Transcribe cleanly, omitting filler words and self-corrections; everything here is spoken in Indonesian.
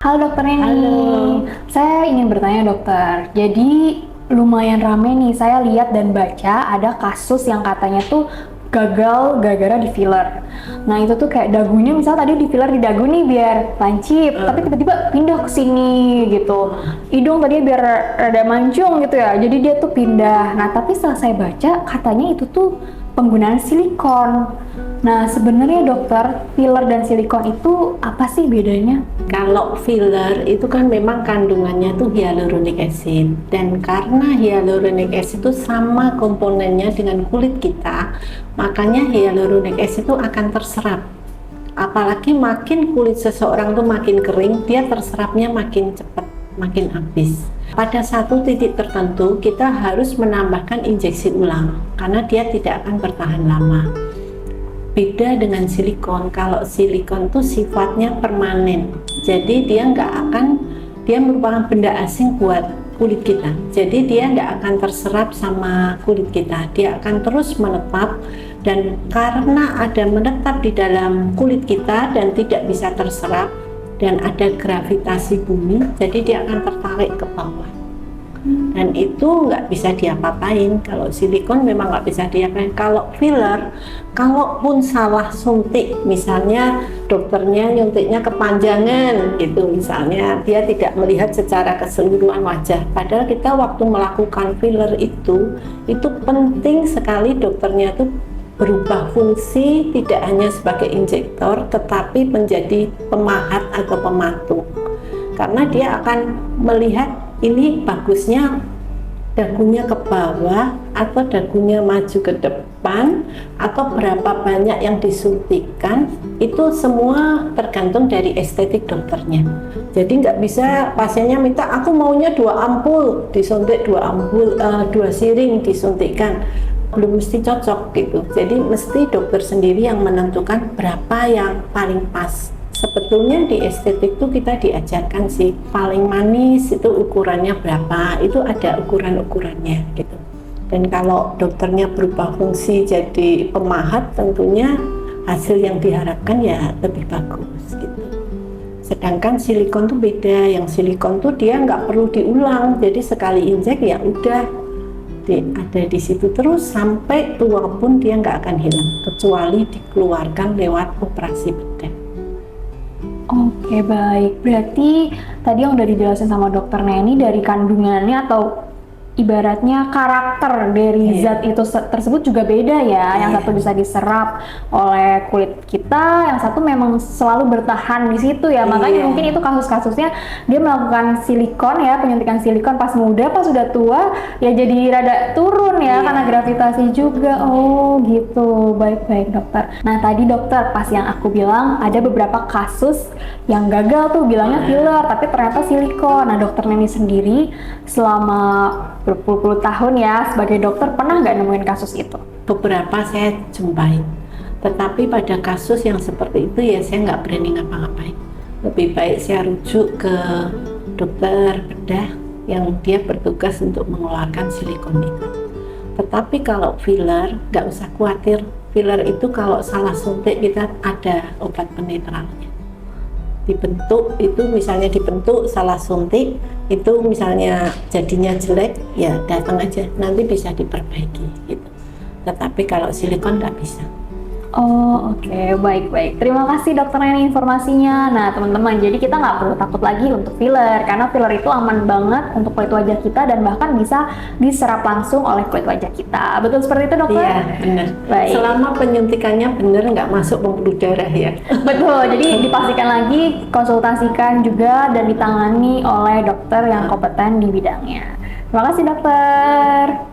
Halo dokter Neni, Halo. saya ingin bertanya dokter. Jadi lumayan rame nih, saya lihat dan baca ada kasus yang katanya tuh gagal gara-gara di filler. Nah itu tuh kayak dagunya, misal tadi di filler di dagu nih biar lancip, tapi tiba-tiba pindah ke sini gitu. Hidung tadinya biar rada mancung gitu ya, jadi dia tuh pindah. Nah tapi setelah saya baca katanya itu tuh penggunaan silikon. Nah sebenarnya dokter, filler dan silikon itu apa sih bedanya? Kalau filler itu kan memang kandungannya tuh hyaluronic acid, dan karena hyaluronic acid itu sama komponennya dengan kulit kita, makanya hyaluronic acid itu akan terserap. Apalagi makin kulit seseorang tuh makin kering, dia terserapnya makin cepat, makin habis. Pada satu titik tertentu kita harus menambahkan injeksi ulang karena dia tidak akan bertahan lama. Beda dengan silikon, kalau silikon tuh sifatnya permanen, jadi dia merupakan benda asing buat kulit kita, jadi dia nggak akan terserap sama kulit kita, dia akan terus menetap, dan karena ada menetap di dalam kulit kita dan tidak bisa terserap dan ada gravitasi bumi, jadi dia akan tertarik ke bawah. Dan itu nggak bisa diapa-apain. Kalau silikon memang nggak bisa diapain. Kalau filler, kalaupun salah suntik, misalnya dokternya nyuntiknya kepanjangan gitu, misalnya dia tidak melihat secara keseluruhan wajah, padahal kita waktu melakukan filler itu penting sekali dokternya tuh berubah fungsi, tidak hanya sebagai injektor tetapi menjadi pemahat atau pematung, karena dia akan melihat ini bagusnya dagunya ke bawah atau dagunya maju ke depan atau berapa banyak yang disuntikkan. Itu semua tergantung dari estetik dokternya. Jadi nggak bisa pasiennya minta aku maunya 2 ampul disuntik, 2 ampul 2 siring disuntikkan, belum mesti cocok gitu. Jadi mesti dokter sendiri yang menentukan berapa yang paling pas. Sebetulnya di estetik tuh kita diajarkan sih, paling manis itu ukurannya berapa, itu ada ukuran-ukurannya gitu. Dan kalau dokternya berubah fungsi jadi pemahat, tentunya hasil yang diharapkan ya lebih bagus gitu. Sedangkan silikon tuh beda, yang silikon tuh dia nggak perlu diulang, jadi sekali injek ya udah ada di situ terus sampai tua pun dia nggak akan hilang, kecuali dikeluarkan lewat operasi bedah. Oke baik, berarti tadi yang udah dijelasin sama dokter Neni dari kandungannya atau ibaratnya karakter dari zat itu tersebut juga beda ya. Yang satu bisa diserap oleh kulit kita, yang satu memang selalu bertahan di situ ya. Makanya mungkin itu kasus-kasusnya dia melakukan silikon ya, penyuntikan silikon pas muda, pas sudah tua ya jadi rada turun ya karena gravitasi juga. Oh gitu, baik-baik dokter. Nah tadi dokter pas yang aku bilang ada beberapa kasus yang gagal tuh bilangnya filler tapi ternyata silikon. Nah dokter Neni sendiri selama berpuluh-puluh tahun ya sebagai dokter pernah nggak nemuin kasus itu? Beberapa saya jumpai, tetapi pada kasus yang seperti itu ya saya nggak berani ngapa-ngapain. Lebih baik saya rujuk ke dokter bedah yang dia bertugas untuk mengeluarkan silikon itu. Tetapi kalau filler nggak usah khawatir, filler itu kalau salah suntik kita ada obat penetralnya. Dibentuk itu, misalnya dibentuk salah suntik itu misalnya jadinya jelek ya datang aja, nanti bisa diperbaiki gitu. Tetapi kalau silikon nggak bisa. Oh oke, baik-baik. Terima kasih dokter Neni informasinya. Nah teman-teman, jadi kita nggak perlu takut lagi untuk filler karena filler itu aman banget untuk kulit wajah kita dan bahkan bisa diserap langsung oleh kulit wajah kita. Betul seperti itu dokter? Iya benar. Baik. Selama penyuntikannya benar, nggak masuk pembuluh darah ya. Betul, jadi dipastikan lagi konsultasikan juga dan ditangani oleh dokter yang kompeten di bidangnya. Terima kasih dokter.